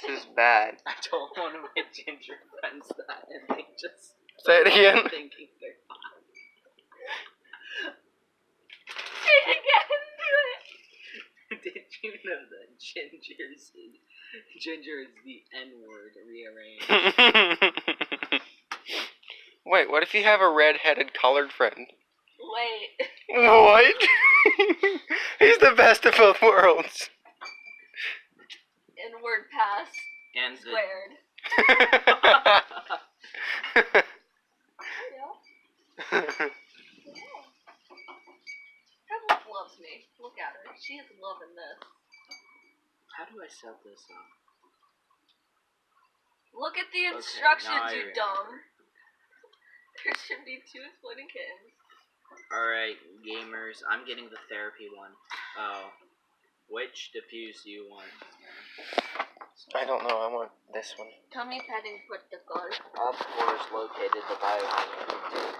is bad. I told one of my ginger friends that, and they just Say it again. thinking they're fine. Say it again. Do it. Did you know that ginger is the N-word rearranged? Wait, what if you have a red-headed colored friend? Wait. What? He's the best of both worlds. Inward pass. And Squared. Pebbles loves me. Look at her. She is loving this. How do I set this up? Look at the Okay, instructions, now I you dumb. There should be 2 exploding kittens. Alright, gamers, I'm getting the therapy one. Oh. Which diffuse do you want? I don't know, I want this one. Tummy petting protocol. All 4 is located the biohazard.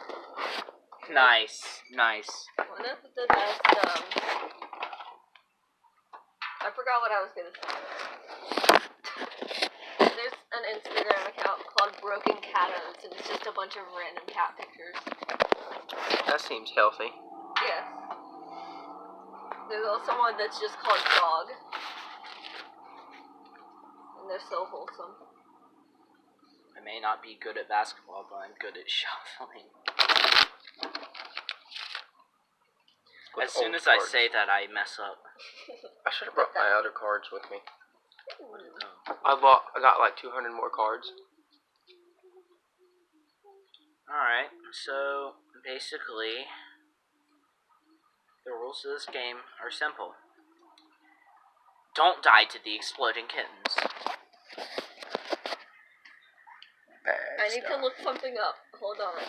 Nice. One of the best, I forgot what I was gonna say. There's an Instagram account called Broken Cattos, and it's just a bunch of random cat pictures. That seems healthy. Yes. There's also one that's just called Dog. And they're so wholesome. I may not be good at basketball, but I'm good at shuffling. As soon as I say that, I mess up. I should have brought my other cards with me. Oh. I got like 200 more cards. Alright, so basically, the rules of this game are simple. Don't die to the exploding kittens. Bad I need stuff. to look something up. Hold on.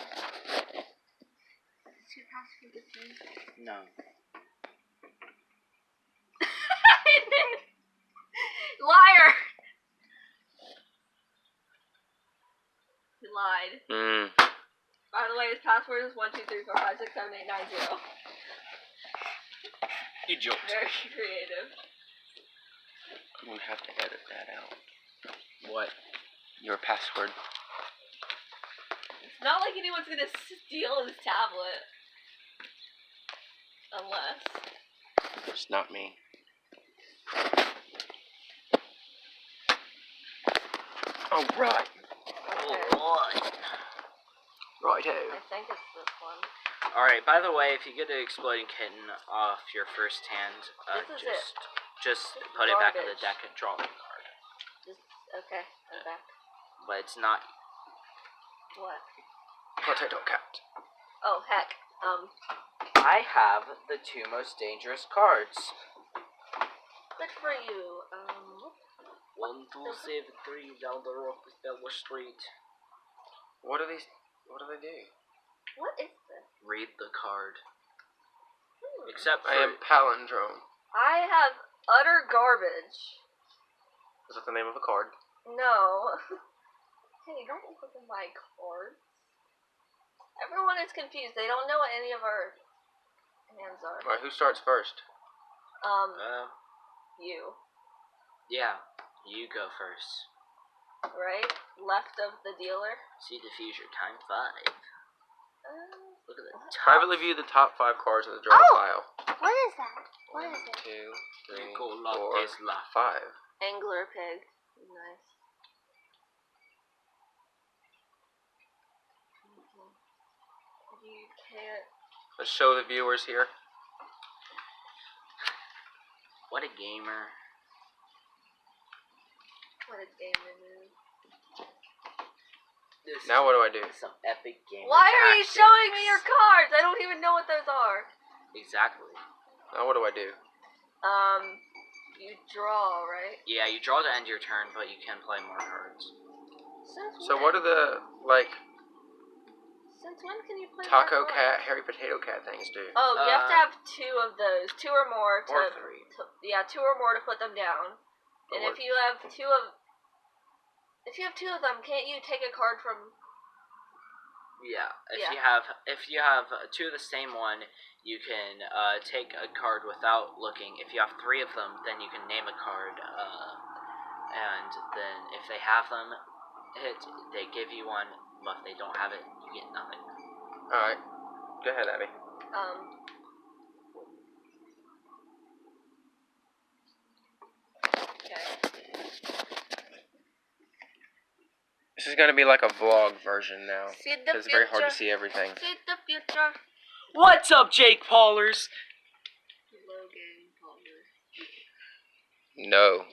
No. Liar! He lied. By the way, his password is 12345678990. You joked. Very creative. I'm gonna have to edit that out. What? Your password. It's not like anyone's gonna steal his tablet. Unless. It's not me. Oh, right. Okay. Righto. I think it's this one. Alright, by the way, if you get an exploding kitten off your first hand, This is just put it back in the Garbage. deck and draw the card. Okay, I'm back. But it's not. What? Potato cat. Oh, heck. I have the 2 most dangerous cards. Good for you. 1273 down the Rockefeller Street. What do they do? What is this? Read the card. Except for I am palindrome. I have utter garbage. Is that the name of a card? No. Hey, don't look at my cards. Everyone is confused. They don't know what any of our hands are. Alright, who starts first? You. Yeah, you go first. Right? Left of the dealer. See diffuser time 5. Look at the top. Privately view the top 5 cards in the draw pile. What is that? What is it? 2, 3, Nicola 4, Tesla. 5. Angler pig. Nice. You can't. Let's show the viewers here. What a gamer. What a game it is. Now what do I do? Some epic game. Why are you showing me your cards? I don't even know what those are. Exactly. Now what do I do? You draw, right? Yeah, you draw to end your turn, but you can play more cards. So what are the, like, Since when can you play Taco more Cat, cards? Hairy Potato Cat things do? Oh, you have to have 2 of those. 2 or more to... Or 3. Yeah, 2 or more to put them down. And Or- if you have 2 of... If you have 2 of them, can't you take a card from... Yeah, if Yeah. you have 2 of the same one, you can take a card without looking. If you have 3 of them, then you can name a card and then if they have them hit, they give you one. But if they don't have it, you get nothing. Alright. Go ahead, Abby. Okay. This is gonna be like a vlog version now. See the Because it's very hard to see everything. See the future. What's up, Jake Paulers? Logan Palmer. No.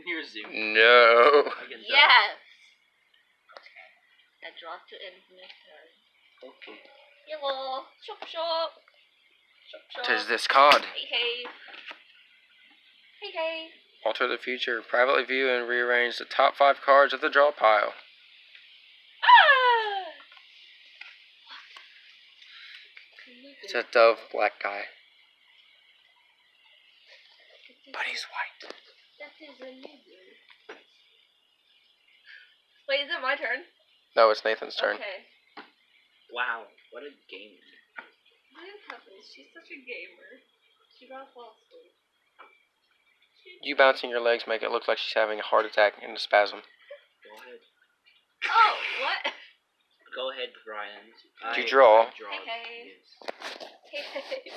You're Zoom. No. Yes. I dropped to infinite turn. Okay. Yellow. Shop shop. Shop shop. Tis this card. Hey hey. Hey hey. Alter the future. Privately view and rearrange the top 5 cards of the draw pile. Ah! It's a dove black guy. But he's white. That is a lizard. Wait, is it my turn? No, it's Nathan's turn. Okay. Wow, what a game. What is happening? She's such a gamer. She got fall asleep. You bouncing your legs make it look like she's having a heart attack and a spasm. Go ahead. Oh, what? Go ahead, Brian. Did you draw? I draw. Hey. Yes. Hey hey.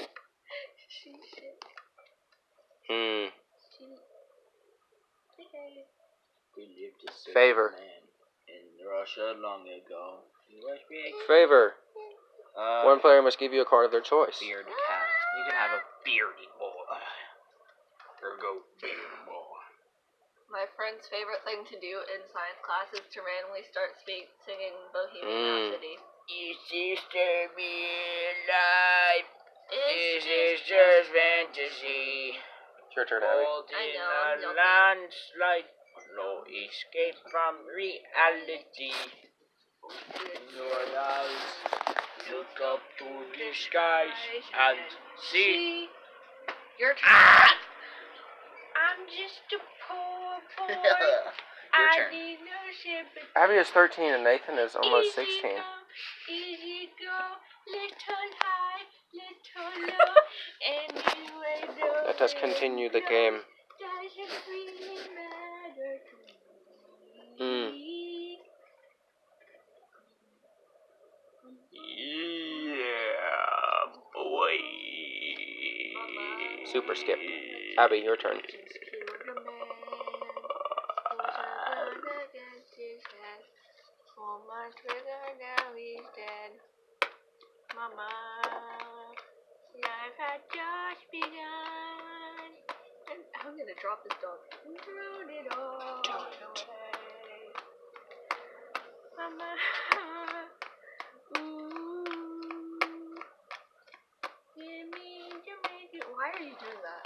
She shit. Hmm. She. Hey hey. We lived a certain Favor. man in Russia long ago. He was big. Favor. One player must give you a card of their choice. Bearded cat. You can have a beardy boy. Or go bearded boy. My friend's favorite thing to do in science class is to randomly start singing Bohemian Rhapsody. Is sister be alive? Is Is just fantasy? It's your turn, Abby. I know, I'm joking. Landslide. No escape from reality. Your eyes look up to the skies and see. Your turn. I'm just a poor boy. Your turn. Need no sympathy. Abby is 13 and Nathan is almost 16. Easy go, little high, little low, anyway though. Let us continue the game. Doesn't really matter to Hmm. me. Yeah, boy. Super skip. Abby, your turn. My trigger, now he's dead. Mama, life had just begun. And I'm gonna drop this dog. Thrown it all away. Mama, ooh, give me to make it. Why are you doing that?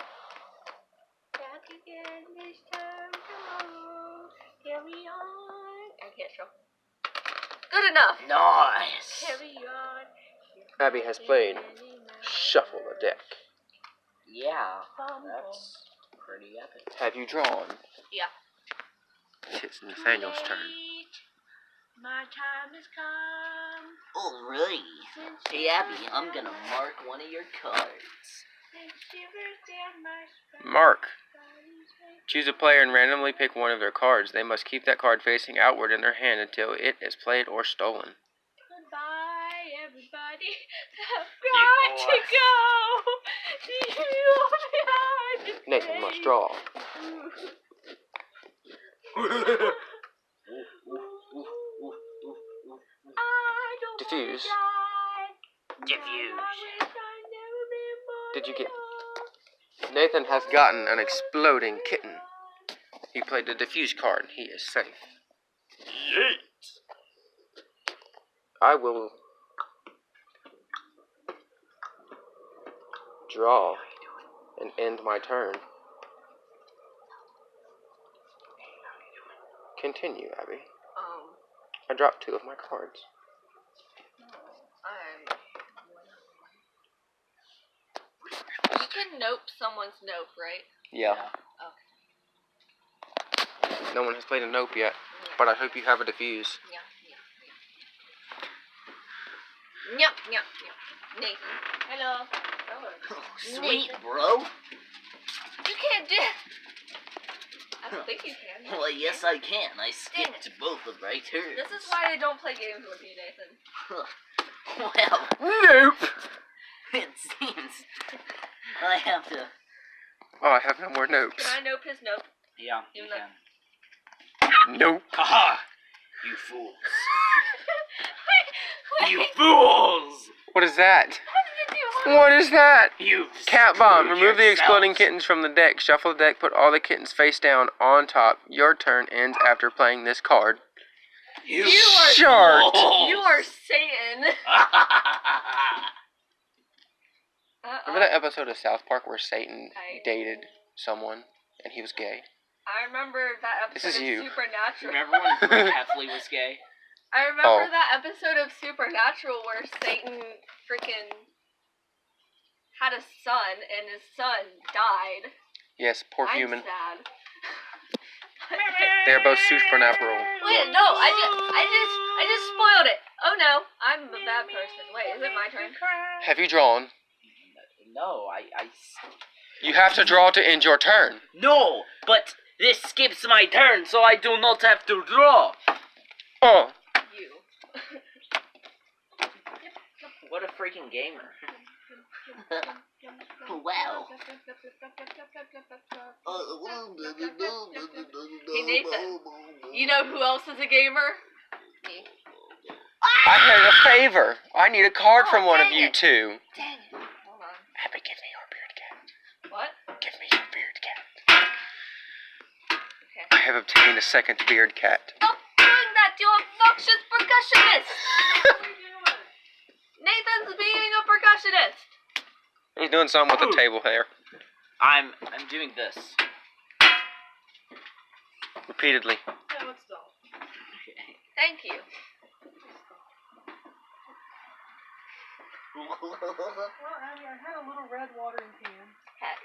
Back again this time tomorrow. Carry on. I can't show. Good enough. Nice. Carry on. Abby has played Shuffle the Deck. Yeah, that's pretty epic. Have you drawn? Yeah. It's Nathaniel's turn. My time has come. Alright. Hey Abby, I'm gonna mark one of your cards. Mark. Choose a player and randomly pick one of their cards. They must keep that card facing outward in their hand until it is played or stolen. Goodbye, everybody. I've got to go. You have Nathan must draw. Diffuse. Did you get? Nathan has gotten an exploding kitten. He played the diffuse card. He is safe. Yeet. I will draw and end my turn. Continue, Abby. I dropped 2 of my cards. You can nope someone's nope, right? Yeah. Okay. No one has played a nope yet, but I hope you have a diffuse. Yep. Nathan. Hello. Sweet, bro. You can't do. I don't think you can. Well, yes, I can. I skipped both of my turns. This is why I don't play games with you, Nathan. Well, Nope. it seems I have to. Oh, I have no more nopes. Can I nope his nope? Yeah, you Even can. Nope. Haha! You fools! Wait, You fools! What is that? How did it do? What is that? You Cat bomb. screwed Remove the exploding yourselves. kittens from the deck. Shuffle the deck. Put all the kittens face down on top. Your turn ends after playing this card. You are Shart. fools. You are Satan. Remember that episode of South Park where Satan I- dated someone and he was gay? I remember that episode This is of you. Supernatural. Remember when Brett Heffley was gay? I remember Oh. that episode of Supernatural where Satan freaking had a son and his son died. Yes, poor I'm human. sad. They are both supernatural. Wait, no, I just spoiled it. Oh no, I'm a bad person. Wait, is it my turn? Have you drawn? No, You have to draw to end your turn. No, but this skips my turn, so I do not have to draw. Oh. You. What a freaking gamer. Wow. Hey Nathan, you know who else is a gamer? Me. I had a favor. I need a card Oh, from one of dang you it. two. Dang it. Hold on. Abby, give me your beard cat. What? Give me your beard cat. Okay. I have obtained a second beard cat. Stop doing that, you obnoxious percussionist! Nathan's being a percussionist! He's doing something with the table hair. I'm doing this. Repeatedly. No, it's not. Thank you. Well, Abby, I had a little red watering can. Heck.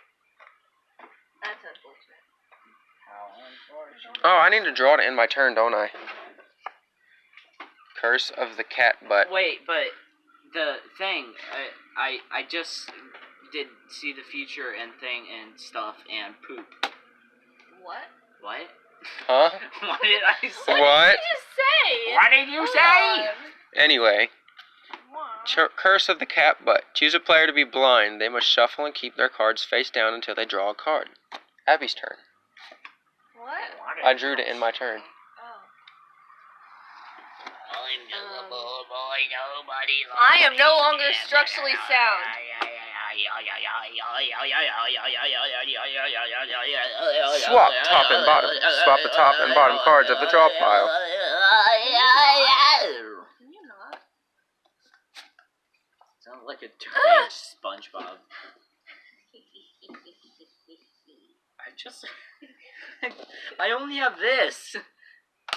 That's unfortunate. How unfortunate. Oh, I need to draw to end my turn, don't I? Curse of the cat butt. Wait, but the thing, I just did see the future and thing and stuff and poop. What? What? Huh? What did I say? What? What did you just say? What did you Hold say? on. Anyway. Curse of the cat butt. Choose a player to be blind. They must shuffle and keep their cards face down until they draw a card. Abby's turn. What? I drew to end my turn. Oh. I am no longer structurally sound. Swap top and bottom. Swap the top and bottom cards of the draw pile. Can you not? Sounds like a deranged SpongeBob. I only have this.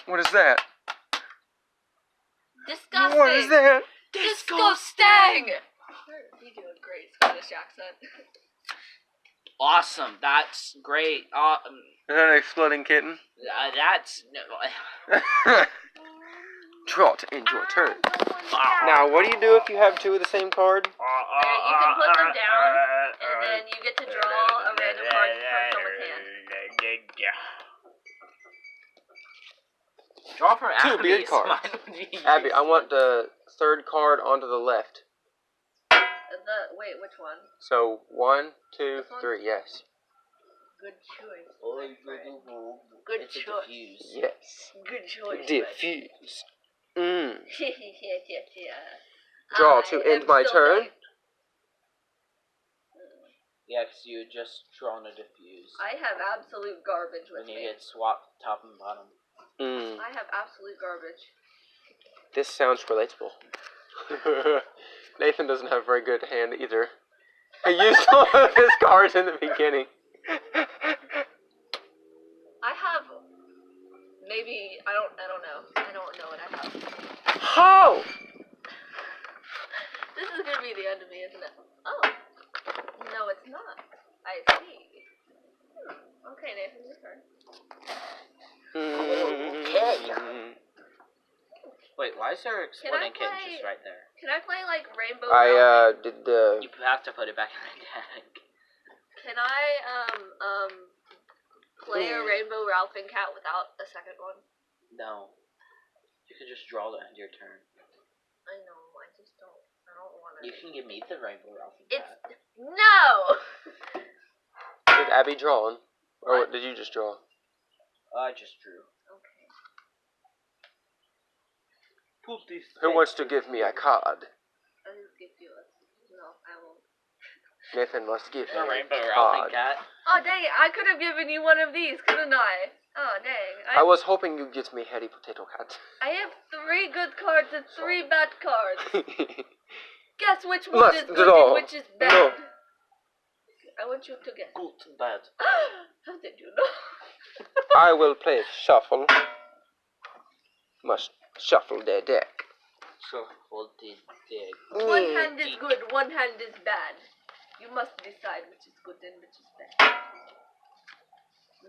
What is that? Disgusting. What is that? Disgusting. You do a great Scottish accent. Awesome. That's great. Is that an exploding kitten? That's no. Draw to end your turn. Now, what do you do if you have two of the same card? You can put them down, and then you get to draw a random card from someone's hand. Draw for Two Abby. beard cards. Abby, I want the third card onto the left. Wait, which one? So, 1, 2, This one? 3, yes. Good choice. my friend. Good It's a choice. diffuse. Yes. Good choice. Diffuse. Mm. Yeah. Draw to end my turn. Yeah, because you had just drawn a diffuse. I have absolute garbage with When you me. get swapped top and bottom. Mm. I have absolute garbage. This sounds relatable. Nathan doesn't have a very good hand either. He used one of his cards in the beginning. I have maybe I don't know. I don't know what I have. How? This is gonna be the end of me, isn't it? Oh. No, it's not. I see. Okay, Nathan, your turn. Okay. Wait, why is there exploding kitten play- just right there? Can I play like Rainbow I Round? did the. You have to put it back in the deck. Can I play a Rainbow Ralph and Cat without a second one? No. You can just draw the end of your turn. I know, I just don't. I don't want to. You can give me the Rainbow Ralph and It's Cat. no. Did Abby draw one? Or What? did you just draw? I just drew. Okay. Put this. Who wants to give me a card? I'll give you a. No, I won't. Nathan must give me The a Rainbow Ralph and card. Cat. Oh dang it! I could have given you one of these, couldn't I? Oh dang! I was hoping you'd get me Harry Potato Cat. I have 3 good cards and 3 bad cards. Guess which one Must is good draw. and which is bad. No. I want you to guess. Good, bad. How did you know? I will play shuffle. Must shuffle their deck. Shuffle this deck. One hand is good, one hand is bad. You must decide which is good and which is bad.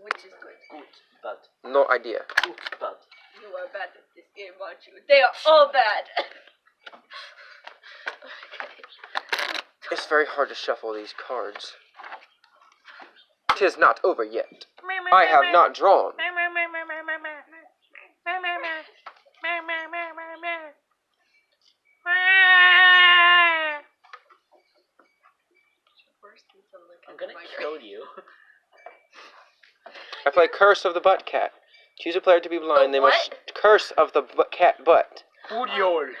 Which is good? Good, bad. No idea. Good, bad. You are bad at this game, aren't you? They are all bad. It's very hard to shuffle these cards. 'Tis not over yet. I have not drawn. I'm gonna kill you. I play Curse of the Butt Cat. Choose a player to be blind. They must Curse of the cat butt.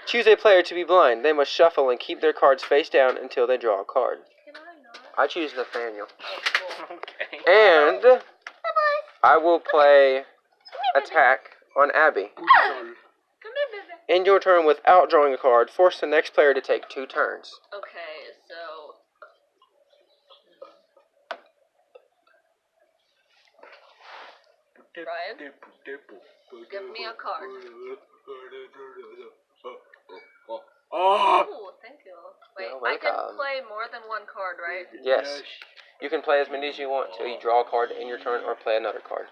Choose a player to be blind. They must shuffle and keep their cards face down until they draw a card. Can I not? I choose Nathaniel. Oh, cool. Okay. And I will play attack on Abby. Come here, baby. End your turn without drawing a card. Force the next player to take 2 turns. Okay, so. Brian, give me a card. Oh, thank you. Wait, You're I can welcome. play more than 1 card, right? Yes. You can play as many as you want till you draw a card in your turn or play another card.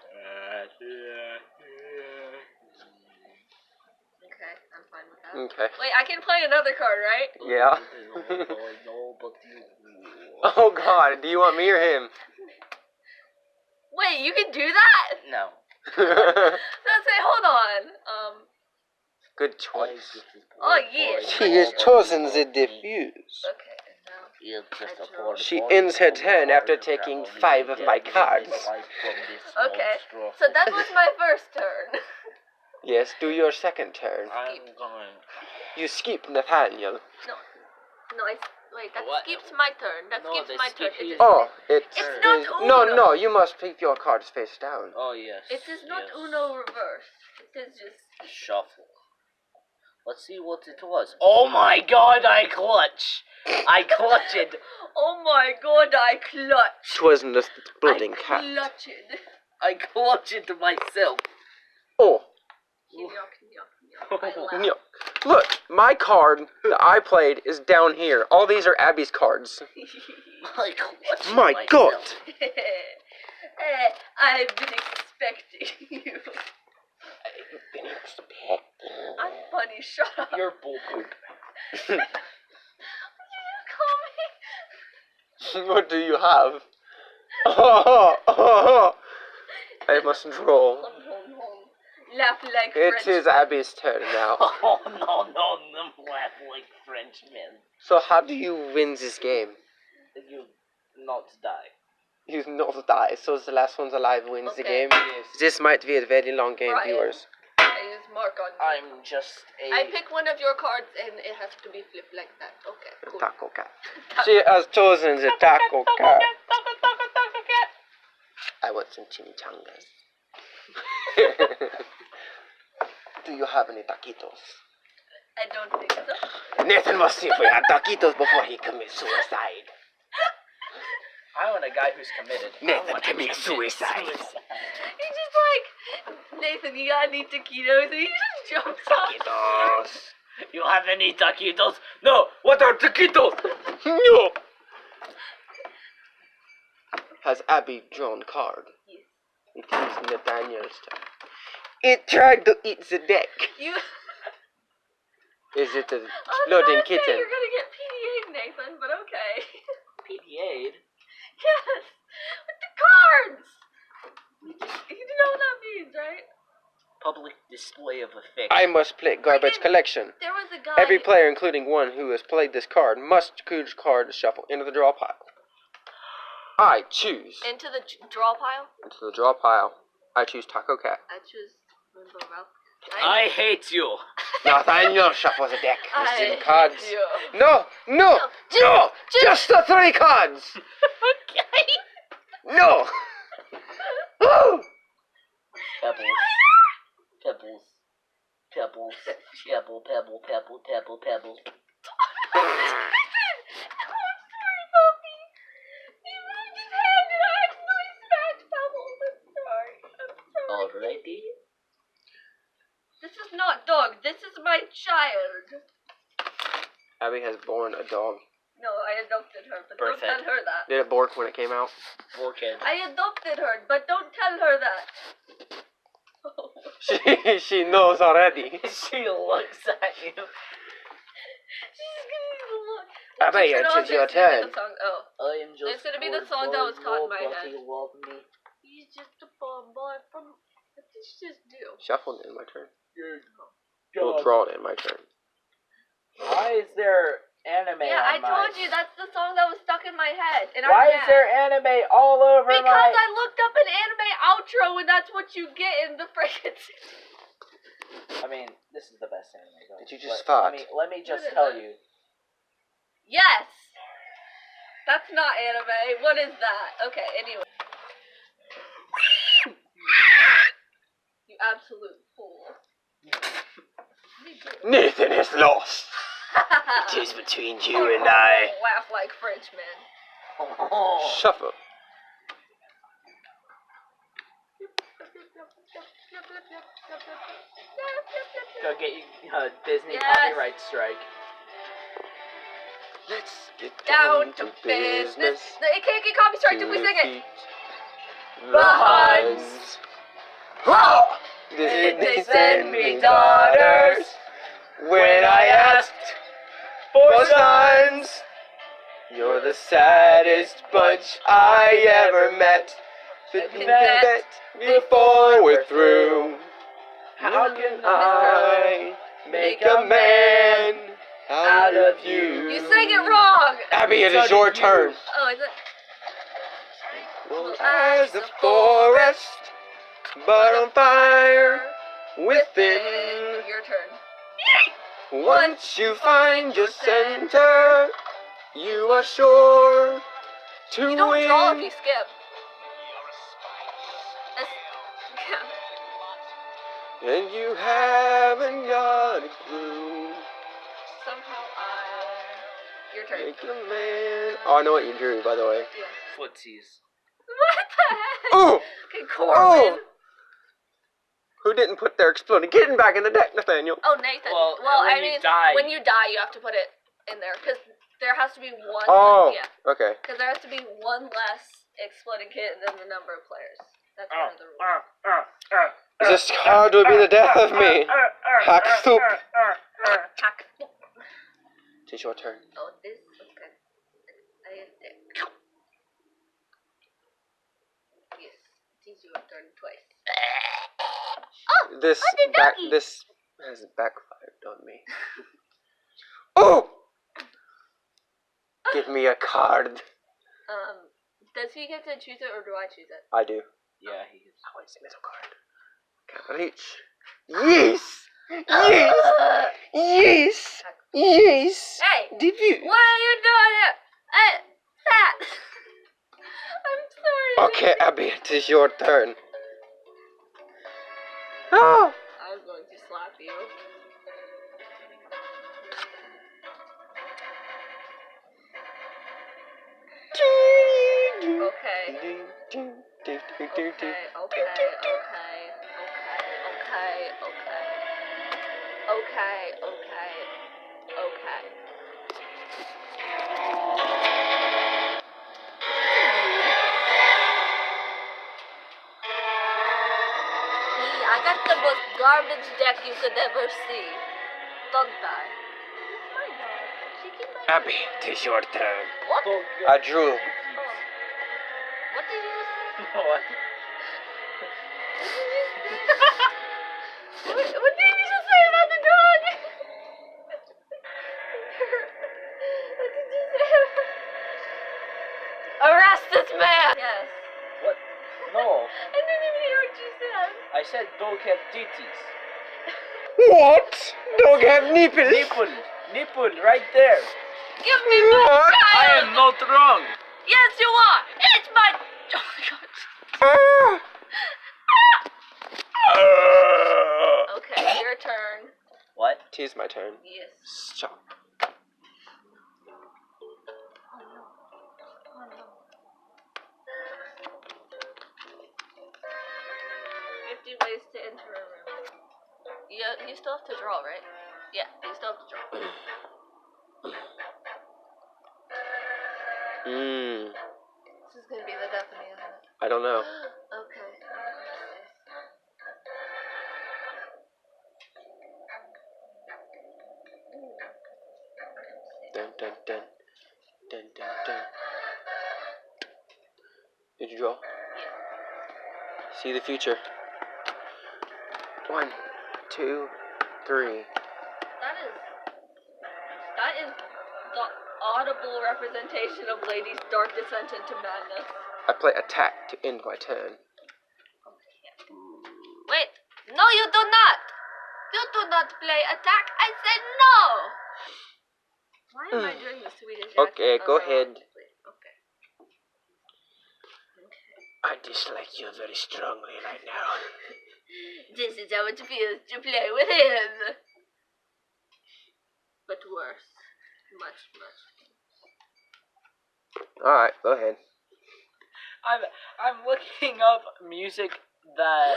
Okay, I'm fine with that. Okay. Wait, I can play another card, right? Yeah. Oh God, do you want me or him? Wait, you can do that? No. Let's say, hold on. Good choice. Oh, yeah. She has chosen the diffuse. Okay, now. She ends her turn after taking 5 of my cards. Okay, so that was my first turn. Yes, do your second turn. I'm going. You skip Nathaniel. Wait, that What? skips my turn. That No, skips they my turn. skip you. Oh, it It's is... not No, Uno. no, you must keep your cards face down. Oh yes. It is not yes. Uno reverse. It is just. Shuffle. Let's see what it was. Oh my God! I clutch. I clutched. Oh my God! I clutch. 'Twas an exploding I cat. clutched. I clutched myself. Oh, Yuck, yuck, yuck. I laugh. no. Look, my card that I played is down here. All these are Abby's cards. I clutched My myself. God. I've been expecting you. I'm funny. Shut up. You're bullpoop. You call me? What do you have? Oh, I must roll. Laugh like It French. is Abby's turn now. Oh no, laugh like Frenchmen. So how do you win this game? You not die. You not die, so the last one's alive wins the Okay. game. This might be a very long game, Brian. viewers. I use mark on you. I'm just a. I pick one of your cards and it has to be flipped like that. Okay, cool. Taco cat. She has chosen the taco cat. I want some chimichangas. Do you have any taquitos? I don't think so. Nathan must see if we have taquitos before he commits suicide. I want a guy who's committed. Nathan commits suicide. He's just like, Nathan, you gotta need taquitos, and he just jumps off. Taquitos. You have any taquitos? No. What are taquitos? No. Has Abby drawn card? Yes. It is Nathaniel's turn. It tried to eat the deck. You. Is it an I was exploding about to say kitten? you're gonna get PDA'd, Nathan, but okay. PDA'd. Yes, with the cards. know what that means, right? Public display of affection. I must play garbage collection. There was a guy. Every player, including one who has played this card, must choose a card to shuffle into the draw pile. I choose. Into the draw pile? Into the draw pile. I choose Taco Cat. I choose Rainbow Ralph. I hate you. Nathaniel shuffles a deck with I 7 cards. hate you. No! Just the 3 cards! Okay. No! Woo! Pebbles. Pebbles. Pebbles. Pebble, pebble, pebble, pebble, pebbles. I'm sorry, Puppy. He moved his hand and I accidentally smacked Pebbles. I'm sorry. Alrighty. This is not dog. This is my child. Abby has born a dog. No, I adopted her, but Perfect. don't tell her that. Did it bork when it came out? Forehead. I adopted her, but don't tell her that. She knows already. She looks at you. She's gonna look. Abby, it's your turn. Oh. I am just. It's gonna be the song that was caught in my head. Love me. He's just a bomb boy from. What did you just do? Shuffle in my turn. You're Well, draw in my turn. Why is there anime Yeah, I on told you that's the song that was stuck in my head. And Why I'm is mad. there anime all over Because my... I looked up an anime outro and that's what you get in the friggin' I mean, this is the best anime though. Did you just But fart? Let me just What is tell that? you. Yes! That's not anime. What is that? Okay, anyway. You absolute fool. Nathan is lost. It is between you and I. Laugh like Frenchmen. Shuffle. Go get you Disney Yes. copyright strike. Let's get Down to business. No, it can't get copy strike if we sing it. The Huns. Oh! Did they send me daughters when I asked for sons? You're the saddest bunch I ever met. But we met before we're through. How can I make a man out of you? You sang it wrong! Abby, it is your turn. Oh, is it? Well, as the forest, but on fire within. Your turn. Once you find your center, you are sure to You don't win. draw if you skip. That's, yeah. And you haven't got a clue. Somehow Your turn. Make a man. Oh, I know what you drew, by the way. Yeah. Footsies. What the heck? Oh! Okay, Corbin. Who didn't put their exploding kitten back in the deck, Nathaniel? Oh, Nathan. Well, I when you mean, die- when you die, you have to put it in there because there has to be one. Oh, Yeah, okay. because there has to be one less exploding kitten than the number of players. That's one of the rules. This card will be the death of me. Hack soup. Hack. It's your turn. Oh, this. Okay. I am there. Yes, it is your turn twice. Oh, This I did doggy. this has backfired on me. Oh! Give me a card. Does he get to choose it or do I choose it? I do. Yeah, he is. I want to see middle card. Can't reach. Yes! Yes! Yes! Yes! Hey! Debut. What are you doing here? Hey, that. I'm sorry. Okay, Abby, it is your turn. Oh! I'm going to slap you. Okay. Okay. I got the most garbage deck you could ever see. Don't die. Oh my god. She keep my Abby, it is your turn. What? I drew. What did you just say? What? Did you What did you just say about the dog? What did you say? Arrest this man! Yes. What? No. I didn't even hear what you said. I said dog have titties. What? Dog have nipples? Nipple, right there. Give me my What? child! I am not wrong. Yes, you are! It's my... Oh, my God. Ah. Okay, your turn. What? Tis my turn. Yes. Stop. Oh, no. Oh, no. 50 ways to enter a room. You still have to draw, right? Yeah, you still have to draw. This is gonna be the death of me, isn't it? I don't know. Okay. Dun dun dun. Dun dun dun. Did you draw? Yeah. See the future. 1, 2, 3. That is the audible representation of Lady's dark descent into madness. I play attack to end my turn. Wait, no, you do not. You do not play attack. I said no. Why am I doing the Swedish accent? Okay, go ahead. Okay. I dislike you very strongly right now. This is how it feels to play with him. But worse. Much, much. Alright, go ahead. I'm looking up music that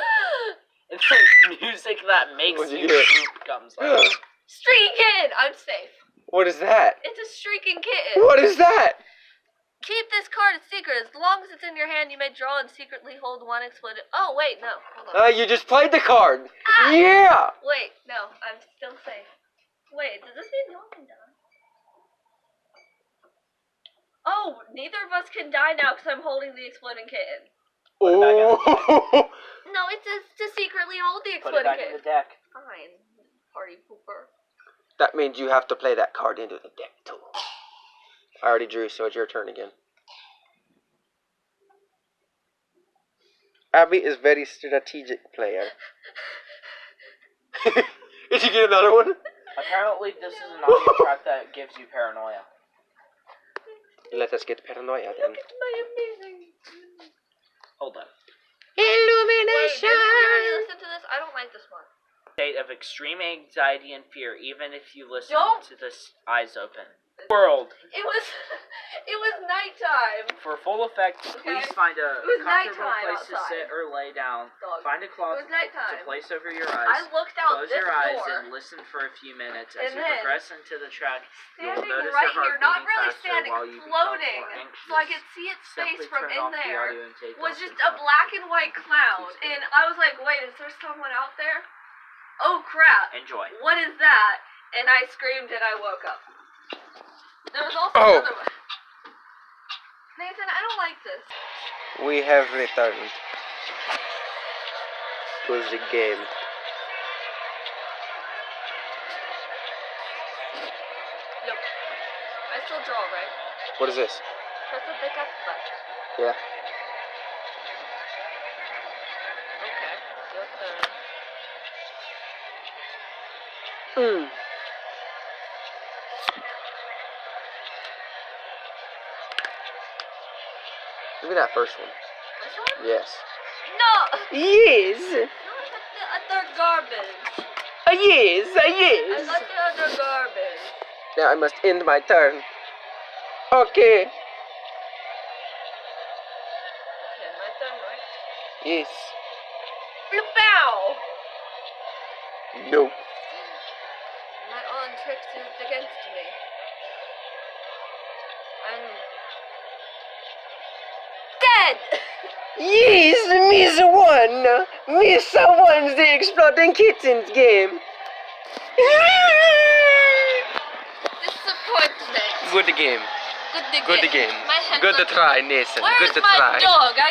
makes What'd you you get? poop comes like. Streaking kitten! I'm safe. What is that? It's a shrieking kitten. What is that? Keep this card a secret. As long as it's in your hand, you may draw and secretly hold one exploded. Oh, wait, no. Hold on. You just played the card. Ah! Yeah! Wait, no. I'm still safe. Wait, does this mean no one can die? Oh, neither of us can die now because I'm holding the exploding kitten. Oh. No, it's to secretly hold the Put it exploding back in kitten. the deck. Fine, party pooper. That means you have to play that card into the deck too. I already drew, so it's your turn again. Abby is very strategic player. Did you get another one? Apparently, this is an audio track that gives you paranoia. Let us get paranoia then. Look at my amazing... Hold on. Wait, did Illumination! you already listen to this? I don't like this one. State of extreme anxiety and fear, even if you listen Don't- to this eyes open. World. It was nighttime. For full effect, please Okay. find a It was comfortable nighttime place to outside. sit or lay down. Dog. Find a cloth It was nighttime. to place over your I eyes. looked out Close this your eyes door. and listen for a few minutes. As And you then, progress into the track, you will Standing notice right your heart here, not beating really faster standing, while you become floating, more anxious. so I could see its face Simply from turn in off the there, audio and take was off just the a phone. black and white cloud. And I was like, wait, is there someone out there? Oh crap. Enjoy. What is that? And I screamed and I woke up. There was also Oh. another one. Nathan, I don't like this. We have returned to the game. Look. I still draw, right? What is this? Press the big X button. Yeah. Okay. Your turn. Give me that first one. This one? Yes. No! Yes. No, I got the other garbage. Yes. I Yes. got the other garbage. Now I must end my turn. Okay. Okay, my turn, right? Yes. Bow! No. My own tricks used against me. I'm dead! Yes, Miss One. Miss One's the Exploding Kittens game. Disappointment. Good game. Good Good game. My hands Good are... try, Nathan. Where's Good my try. dog? I